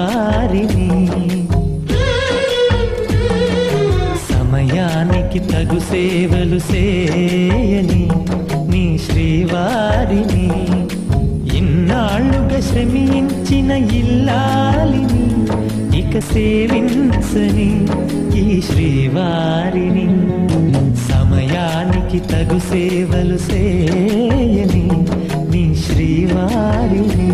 శ్రీవారిని సమయానికి తగు సేవలు చేయని నీ శ్రీవారిని ఇన్నాళ్ళుగా శ్రమించిన ఇల్లాలిని ఇక సేవించని ఈ శ్రీవారిని సమయానికి తగు సేవలు చేయని నీ శ్రీవారిని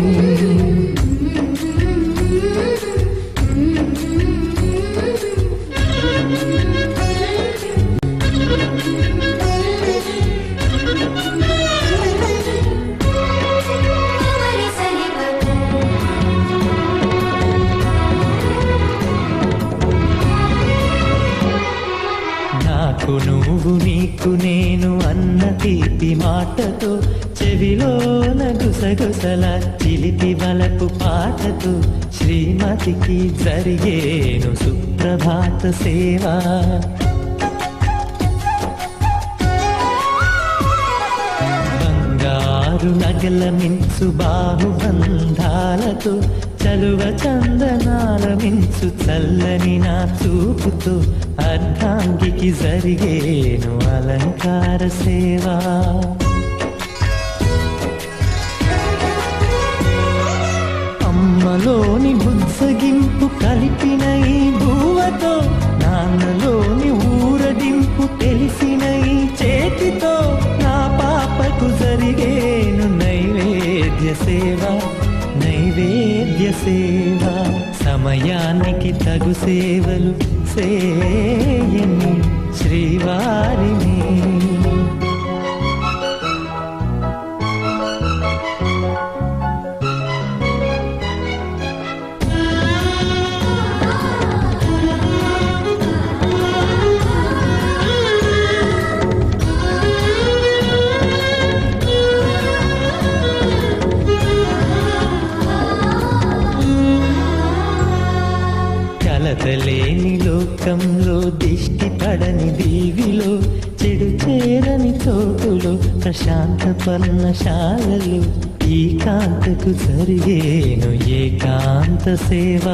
నాకు నువ్వు నీకు నేను అన్న తీపి మాటతో చెవిలోన గుసగుసల చిలిపి వలపు పాటతో శ్రీమతికి జరిగేను సుప్రభాత సేవ బంగారు నగల మించు బాహుబంధాలతో చలువ చందనాల మించు చల్లని నా చూపుతో అర్ధాంగికి జరిగేను అలంకార సేవ అమ్మలోని బుజ్జగింపు కలిపిన ఈ భూవతో నాన్నలోని ఊరడింపు తెలిసిన ఈ చేతితో నా పాపకు జరిగేను నైవేద్య సేవ నైవేద్య సేవ సమయానికి తగు సేవలు చేయని శ్రీవారిని కలతలేని లోకంలో దిష్టి పడని దీవిలో చెడు చేరని చోటులో ప్రశాంత పర్ణశాలలో ఈ కాంతకు జరిగేను ఏకాంత సేవ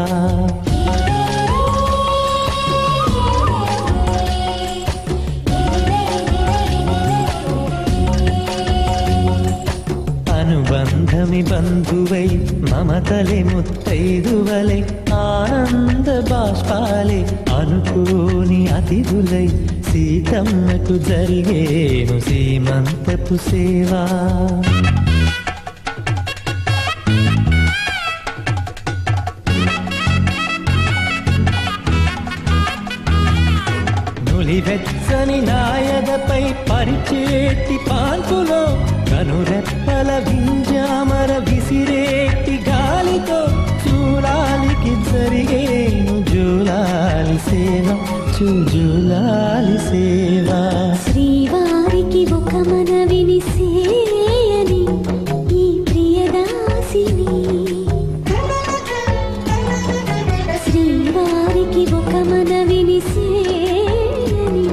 అనుబంధమి బంధువై మమతలే ముత్తైదువలే ఆనంద బాష్పాలే అనుకోని అతిథులై సీతమ్మకు జరిగేను సీమంతపు సేవ నులివెచ్చని నాయదపై పరిచేటి పాన్పులో కనురెప్పల వింజామర విసిరేటి గాలితో చూలాలికి జరిగేను జూలాలి సేవ చూజూలాలి సేవ శ్రీవారికి ఒక మనవిని సేయని ఈ ప్రియదాసిని శ్రీవారికి ఒక మనవిని సేయని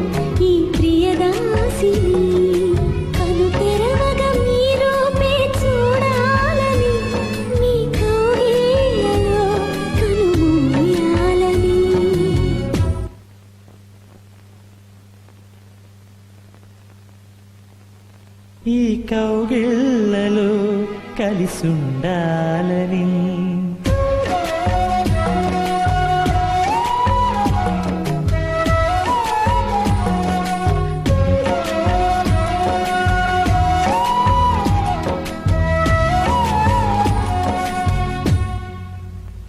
ఈ ప్రియదాసిని కను తెరవగా మీ రూపే చూడాలని మీ కౌగిళ్ళలో కనుమూయాలని ఈ కౌగిళ్ళలో కలిసుండాలని